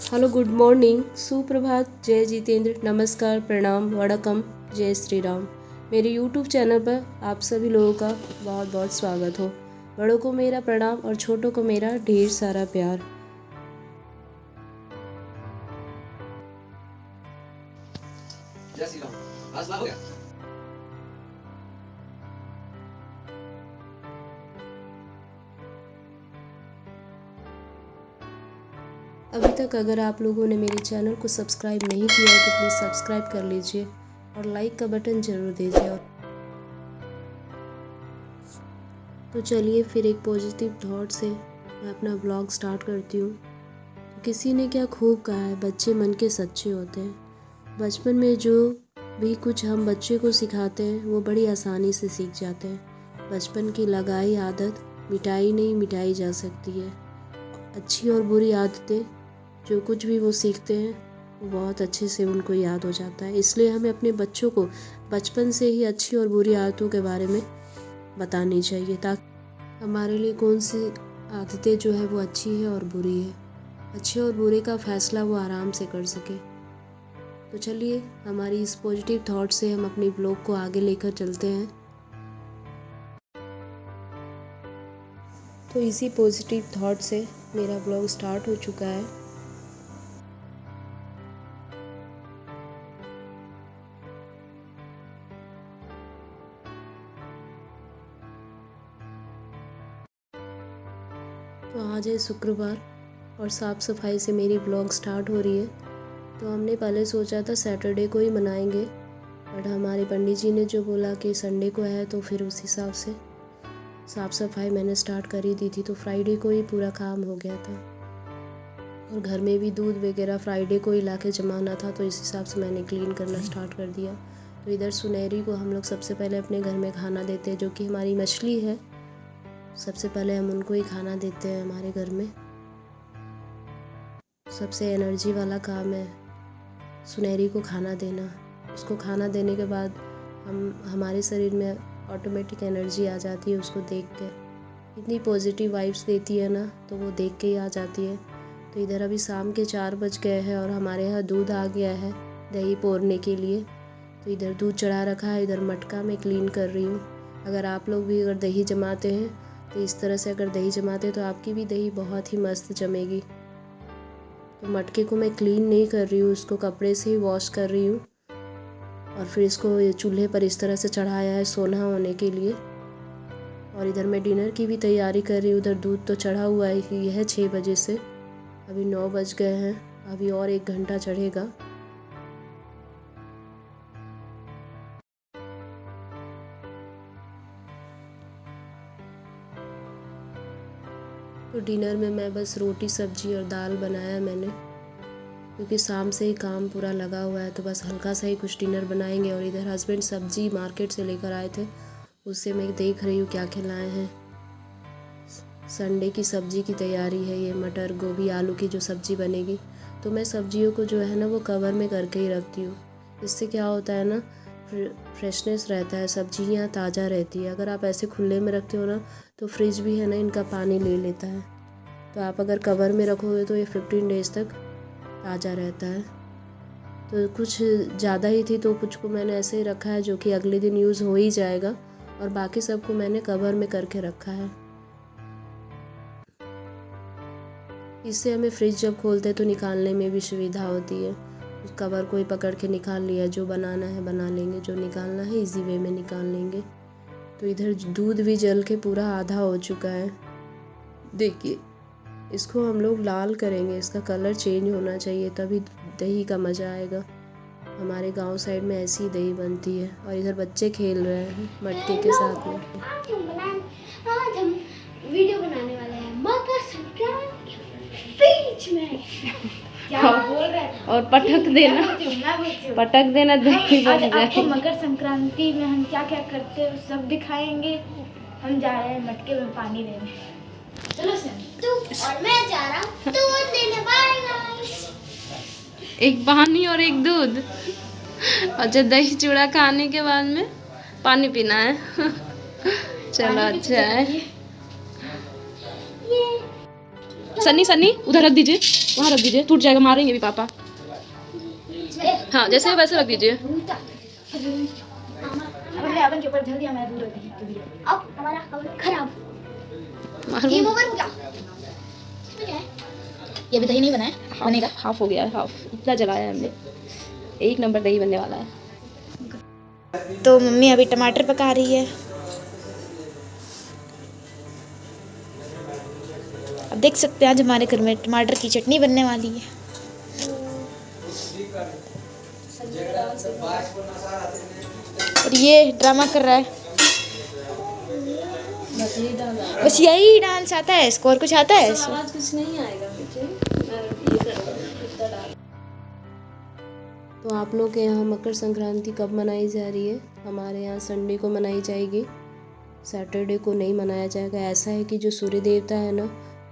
Hello, good morning, सुप्रभात, जय जितेंद्र, नमस्कार, प्रणाम, वड़कम, जय श्री राम। मेरे यूट्यूब चैनल पर आप सभी लोगों का बहुत बहुत स्वागत हो। बड़ों को मेरा प्रणाम और छोटों को मेरा ढेर सारा प्यार। जय श्री राम। आज हो गया। अभी तक अगर आप लोगों ने मेरे चैनल को सब्सक्राइब नहीं किया है तो प्लीज़ सब्सक्राइब कर लीजिए और लाइक का बटन ज़रूर दीजिए। तो चलिए फिर एक पॉजिटिव थॉट से मैं अपना ब्लॉग स्टार्ट करती हूँ। तो किसी ने क्या खूब कहा है, बच्चे मन के सच्चे होते हैं। बचपन में जो भी कुछ हम बच्चे को सिखाते हैं वो बड़ी आसानी से सीख जाते हैं। बचपन की लगाई आदत मिटाई नहीं मिटाई जा सकती है। अच्छी और बुरी आदतें जो कुछ भी वो सीखते हैं वो बहुत अच्छे से उनको याद हो जाता है। इसलिए हमें अपने बच्चों को बचपन से ही अच्छी और बुरी आदतों के बारे में बतानी चाहिए, ताकि हमारे लिए कौन सी आदतें जो है वो अच्छी है और बुरी है, अच्छे और बुरे का फैसला वो आराम से कर सके। तो चलिए हमारी इस पॉजिटिव थॉट से हम अपनी ब्लॉग को आगे लेकर चलते हैं। तो इसी पॉजिटिव थॉट से मेरा ब्लॉग स्टार्ट हो चुका है। तो आज है शुक्रवार और साफ़ सफाई से मेरी ब्लॉग स्टार्ट हो रही है। तो हमने पहले सोचा था सैटरडे को ही मनाएंगे, बट हमारे पंडित जी ने जो बोला कि संडे को है, तो फिर उस हिसाब से साफ़ सफाई मैंने स्टार्ट कर ही दी थी। तो फ्राइडे को ही पूरा काम हो गया था और घर में भी दूध वगैरह फ्राइडे को ही ला के जमाना था, तो इस हिसाब से मैंने क्लीन करना स्टार्ट कर दिया। तो इधर सुनहरी को हम लोग सबसे पहले अपने घर में खाना देते हैं, जो कि हमारी मछली है। सबसे पहले हम उनको ही खाना देते हैं। हमारे घर में सबसे एनर्जी वाला काम है सुनहरी को खाना देना। उसको खाना देने के बाद हमारे शरीर में ऑटोमेटिक एनर्जी आ जाती है। उसको देख के इतनी पॉजिटिव वाइब्स देती है ना, तो वो देख के ही आ जाती है। तो इधर अभी शाम के 4 बज गए हैं और हमारे यहाँ दूध आ गया है दही पोरने के लिए। तो इधर दूध चढ़ा रखा है, इधर मटका मैं क्लीन कर रही हूँ। अगर आप लोग भी अगर दही जमाते हैं तो इस तरह से अगर दही जमाते हैं तो आपकी भी दही बहुत ही मस्त जमेगी। तो मटके को मैं क्लीन नहीं कर रही हूँ, उसको कपड़े से ही वॉश कर रही हूँ और फिर इसको चूल्हे पर इस तरह से चढ़ाया है सोना होने के लिए। और इधर मैं डिनर की भी तैयारी कर रही हूँ। उधर दूध तो चढ़ा हुआ ही है 6 बजे से, अभी 9 बज गए हैं, अभी और 1 घंटा चढ़ेगा। तो डिनर में मैं बस रोटी सब्जी और दाल बनाया मैंने, क्योंकि शाम से ही काम पूरा लगा हुआ है, तो बस हल्का सा ही कुछ डिनर बनाएंगे। और इधर हस्बैंड सब्जी मार्केट से लेकर आए थे, उससे मैं देख रही हूँ क्या खिलाए हैं। संडे की सब्जी की तैयारी है, ये मटर गोभी आलू की जो सब्जी बनेगी। तो मैं सब्जियों को जो है ना वो कवर में करके ही रखती हूँ। इससे क्या होता है ना, फ्रेशनेस रहता है, सब्जियाँ ताज़ा रहती है। अगर आप ऐसे खुले में रखते हो ना तो फ्रिज भी है ना इनका पानी ले लेता है। तो आप अगर कवर में रखोगे तो ये 15 डेज़ तक ताज़ा रहता है। तो कुछ ज़्यादा ही थी तो कुछ को मैंने ऐसे ही रखा है जो कि अगले दिन यूज़ हो ही जाएगा, और बाकी सबको मैंने कवर में करके रखा है। इससे हमें फ्रिज जब खोलते हैं तो निकालने में भी सुविधा होती है। उस कवर को ही पकड़ के निकाल लिया, जो बनाना है बना लेंगे, जो निकालना है इजी वे में निकाल लेंगे। तो इधर दूध भी जल के पूरा आधा हो चुका है। देखिए इसको हम लोग लाल करेंगे, इसका कलर चेंज होना चाहिए, तभी दही का मज़ा आएगा। हमारे गांव साइड में ऐसी ही दही बनती है। और इधर बच्चे खेल रहे हैं मटके के साथ में। आज हम वीडियो बनाने वाले हैं मकर संक्रांति बीच में। क्या बोल रहे हैं? और पटक देना, पटक देना दही बन जाए। आपको मकर संक्रांति में हम क्या क्या करते हैं सब दिखाएंगे। हम जा रहे हैं मटके में पानी लेने। चलो सर, तू और मैं जा रहा हूँ दूध लेने। Bye guys. एक पानी और एक दूध। अच्छा, दही चूड़ा खाने के बाद में पानी पीना है। चलो अच्छा है। सन्नी सन्नी उधर रख दीजिए, वहाँ रख दीजिए, टूट जाएगा, मारेंगे भी पापा। हाँ जैसे है वैसे रख दीजिए। अवन के ऊपर जल्दी हमारा दूध रख दीजिए। अब हमारा अवन खराब। मारो। गेम ओवर हो गया। इसमें क्या है? ये अभी दही नहीं बना है, बनेगा। हाफ हो गया है, हाफ इतना जलाया है हमने। 1 नंबर दही बनने वाला है। तो मम्मी अभी टमाटर पका रही है। अब देख सकते हैं आज हमारे घर में टमाटर की चटनी बनने वाली है। और ये ड्रामा कर रहा है। बस यही डांस आता है इसको, और कुछ आता है इसको? आज कुछ नहीं आएगा मुझे। तो आप लोग के यहाँ मकर संक्रांति कब मनाई जा रही है? हमारे यहाँ संडे को मनाई जाएगी, सैटरडे को नहीं मनाया जाएगा। ऐसा है कि जो सूर्य देवता है ना,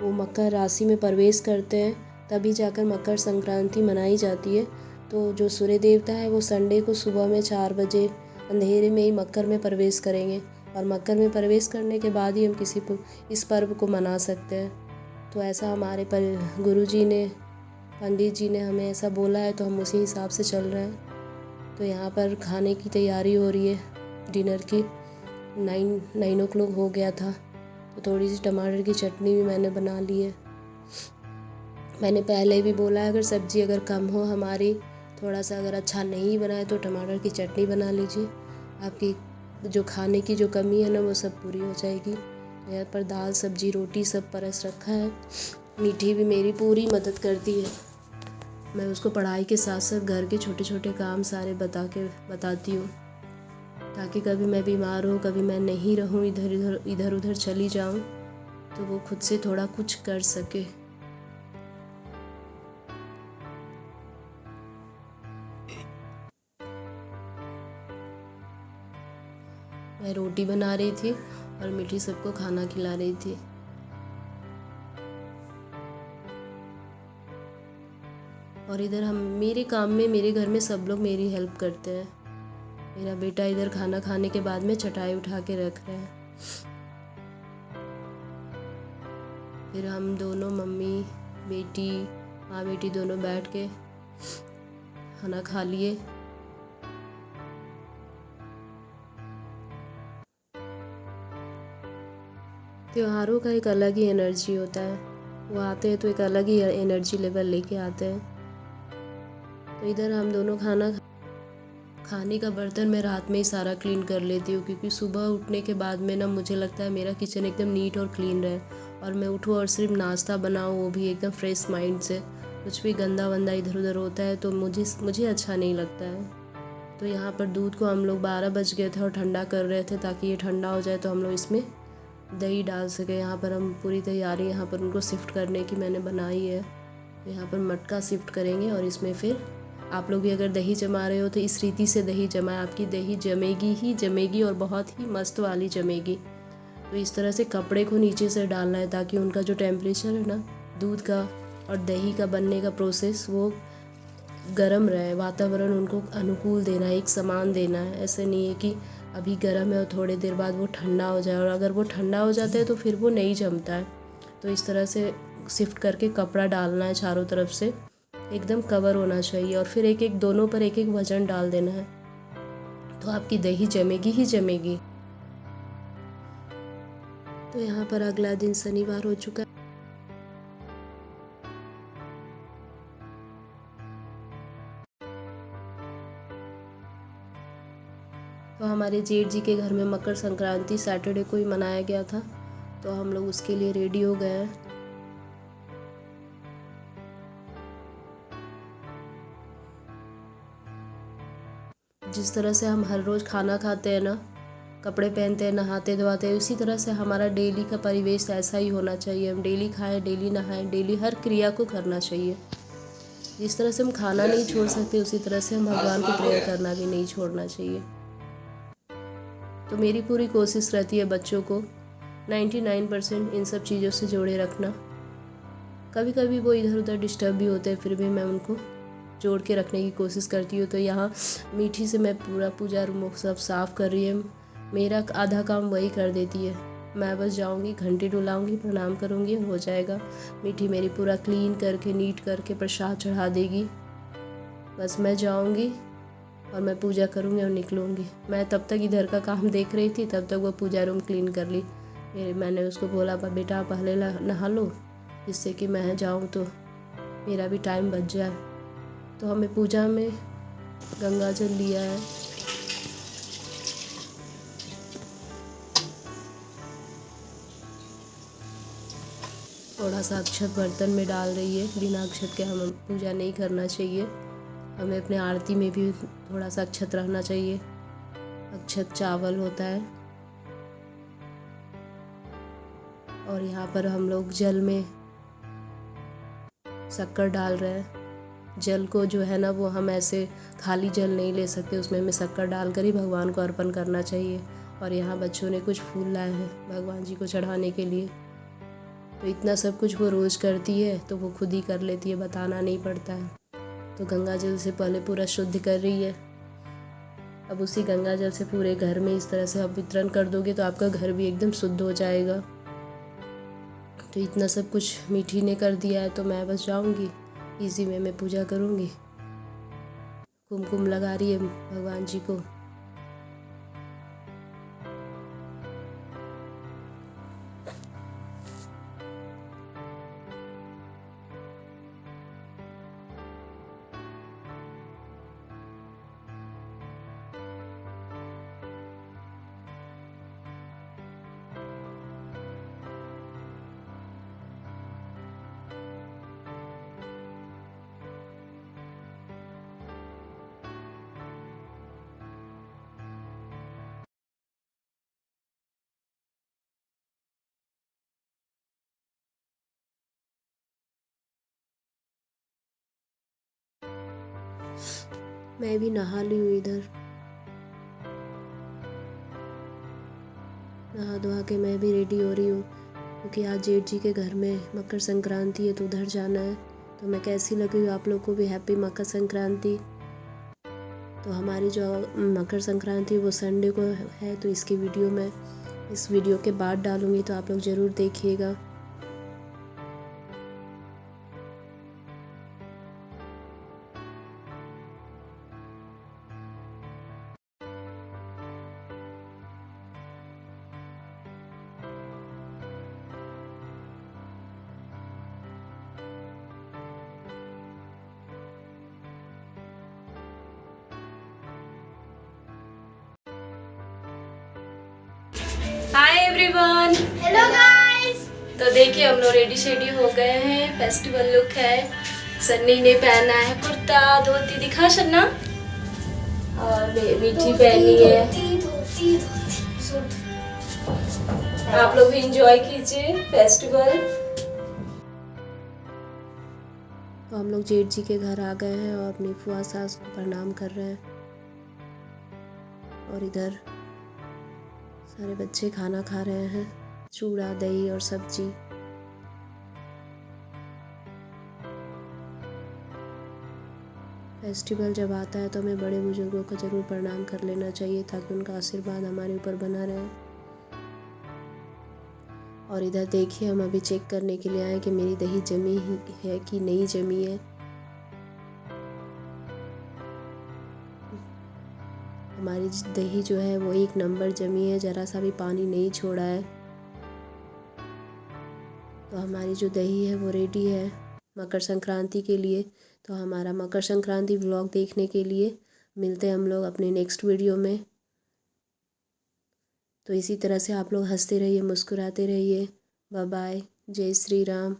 वो मकर राशि में प्रवेश करते हैं, तभी जाकर मकर संक्रांति मनाई जाती है। तो जो सूर्य देवता है वो संडे को सुबह में 4 बजे अंधेरे में ही मकर में प्रवेश करेंगे, और मकर में प्रवेश करने के बाद ही हम इस पर्व को मना सकते हैं। तो ऐसा हमारे गुरुजी ने, पंडित जी ने हमें ऐसा बोला है, तो हम उसी हिसाब से चल रहे हैं। तो यहाँ पर खाने की तैयारी हो रही है, डिनर की। 9 o'clock हो गया था, तो थोड़ी सी टमाटर की चटनी भी मैंने बना ली है। मैंने पहले भी बोला है, अगर सब्ज़ी अगर कम हो हमारी, थोड़ा सा अगर अच्छा नहीं बनाए तो टमाटर की चटनी बना लीजिए, आपकी जो खाने की जो कमी है ना वो सब पूरी हो जाएगी। यहाँ पर दाल सब्जी रोटी सब परस रखा है। मीठी भी मेरी पूरी मदद करती है, मैं उसको पढ़ाई के साथ साथ घर के छोटे छोटे काम सारे बताती हूँ, ताकि कभी मैं बीमार हूँ, कभी मैं नहीं रहूँ, इधर उधर चली जाऊँ, तो वो खुद से थोड़ा कुछ कर सके। मैं रोटी बना रही थी और मीठी सबको खाना खिला रही थी। और इधर हम मेरे काम में, मेरे घर में सब लोग मेरी हेल्प करते हैं। मेरा बेटा इधर खाना खाने के बाद में चटाई उठा के रख रहा है। फिर हम दोनों, मम्मी बेटी, माँ बेटी दोनों बैठ के खाना खा लिए। त्योहारों का एक अलग ही एनर्जी होता है, वो आते हैं तो एक अलग ही एनर्जी लेवल लेके आते हैं। तो इधर हम दोनों खाने का बर्तन मैं रात में ही सारा क्लीन कर लेती हूँ, क्योंकि सुबह उठने के बाद में ना मुझे लगता है मेरा किचन एकदम नीट और क्लीन रहे, और मैं उठूँ और सिर्फ नाश्ता बनाऊँ, वो भी एकदम फ्रेश माइंड से। कुछ भी गंदा वंदा इधर उधर होता है तो मुझे अच्छा नहीं लगता है। तो यहाँ पर दूध को हम लोग 12 बज गए थे और ठंडा कर रहे थे, ताकि ये ठंडा हो जाए तो हम लोग इसमें दही डाल सके। यहाँ पर हम पूरी तैयारी यहाँ पर उनको शिफ्ट करने की मैंने बनाई है। तो यहाँ पर मटका शिफ्ट करेंगे, और इसमें फिर आप लोग भी अगर दही जमा रहे हो तो इस रीति से दही जमाएं, आपकी दही जमेगी ही जमेगी, और बहुत ही मस्त वाली जमेगी। तो इस तरह से कपड़े को नीचे से डालना है, ताकि उनका जो टेम्परेचर है ना, दूध का और दही का बनने का प्रोसेस, वो गर्म रहे, वातावरण उनको अनुकूल देना है, एक समान देना है। ऐसे नहीं है कि अभी गर्म है और थोड़ी देर बाद वो ठंडा हो जाए, और अगर वो ठंडा हो जाता है तो फिर वो नहीं जमता है। तो इस तरह से शिफ्ट करके कपड़ा डालना है, चारों तरफ से एकदम कवर होना चाहिए, और फिर एक दोनों पर एक वजन डाल देना है, तो आपकी दही जमेगी ही जमेगी। तो यहाँ पर अगला दिन शनिवार हो चुका है। तो हमारे जेठ जी के घर में मकर संक्रांति सैटरडे को ही मनाया गया था, तो हम लोग उसके लिए रेडी हो गए हैं। जिस तरह से हम हर रोज़ खाना खाते हैं ना, कपड़े पहनते हैं, नहाते धोते हैं, उसी तरह से हमारा डेली का परिवेश ऐसा ही होना चाहिए। हम डेली खाएं, डेली नहाएं, डेली हर क्रिया को करना चाहिए। जिस तरह से हम खाना नहीं छोड़ सकते, उसी तरह से हम भगवान को प्रेयर करना भी नहीं छोड़ना चाहिए। तो मेरी पूरी कोशिश रहती है बच्चों को 99% इन सब चीज़ों से जोड़े रखना। कभी कभी वो इधर उधर डिस्टर्ब भी होते हैं, फिर भी मैं उनको जोड़ के रखने की कोशिश करती हूँ। तो यहाँ मीठी से मैं पूरा पूजा रूम सब साफ़ कर रही है, मेरा आधा काम वही कर देती है। मैं बस जाऊंगी, घंटी डुलाऊंगी, प्रणाम करूंगी और हो जाएगा। मीठी मेरी पूरा क्लीन करके नीट करके प्रसाद चढ़ा देगी। बस मैं जाऊंगी और मैं पूजा करूंगी और निकलूंगी। मैं तब तक इधर का काम देख रही थी, तब तक वो पूजा रूम क्लीन कर ली। मैंने उसको बोला बेटा पहले नहा लो, जिससे कि मैं जाऊं तो मेरा भी टाइम बच जाए। तो हमें पूजा में गंगा जल लिया है। थोड़ा सा अक्षत बर्तन में डाल रही है, बिना अक्षत के हमें पूजा नहीं करना चाहिए। हमें अपने आरती में भी थोड़ा सा अक्षत रहना चाहिए। अक्षत चावल होता है। और यहाँ पर हम लोग जल में शक्कर डाल रहे हैं। जल को जो है ना वो हम ऐसे खाली जल नहीं ले सकते, उसमें हमें शक्कर डालकर ही भगवान को अर्पण करना चाहिए। और यहाँ बच्चों ने कुछ फूल लाए हैं भगवान जी को चढ़ाने के लिए। तो इतना सब कुछ वो रोज़ करती है, तो वो खुद ही कर लेती है, बताना नहीं पड़ता है। तो गंगा जल से पहले पूरा शुद्ध कर रही है। अब उसी गंगा जल से पूरे घर में इस तरह से आप वितरण कर दोगे तो आपका घर भी एकदम शुद्ध हो जाएगा। तो इतना सब कुछ मीठी ने कर दिया है, तो मैं बस जाऊंगी, इसी में मैं पूजा करूंगी। कुमकुम लगा रही है भगवान जी को। मैं भी नहा ली हूँ इधर, नहा धोआ के मैं भी रेडी हो रही हूँ, क्योंकि आज जेठ जी के घर में मकर संक्रांति है, तो उधर जाना है। तो मैं कैसी लगी हूँ, आप लोग को भी हैप्पी मकर संक्रांति। तो हमारी जो मकर संक्रांति वो संडे को है, तो इसकी वीडियो मैं इस वीडियो के बाद डालूँगी, तो आप लोग ज़रूर देखिएगा। Hi everyone, hello guys. तो देखिए हम लोग रेडी शेडी हो गए हैं। फेस्टिवल लुक है। सन्नी ने पहना है कुर्ता, धोती दिखा सन्ना, और मीठी पहनी है। आप लोग भी इंजॉय कीजिए फेस्टिवल। तो हम लोग जेठ जी के घर आ गए हैं और अपनी फुआ सास को प्रणाम कर रहे हैं। और इधर सारे बच्चे खाना खा रहे हैं, चूड़ा दही और सब्जी। फेस्टिवल जब आता है तो हमें बड़े बुजुर्गों को ज़रूर प्रणाम कर लेना चाहिए, ताकि उनका आशीर्वाद हमारे ऊपर बना रहे। और इधर देखिए हम अभी चेक करने के लिए आए कि मेरी दही जमी है कि नहीं जमी है। हमारी दही जो है वो 1 नंबर जमी है, ज़रा सा भी पानी नहीं छोड़ा है। तो हमारी जो दही है वो रेडी है मकर संक्रांति के लिए। तो हमारा मकर संक्रांति व्लॉग देखने के लिए मिलते हैं हम लोग अपने नेक्स्ट वीडियो में। तो इसी तरह से आप लोग हंसते रहिए, मुस्कुराते रहिए। बाय बाय, जय श्री राम।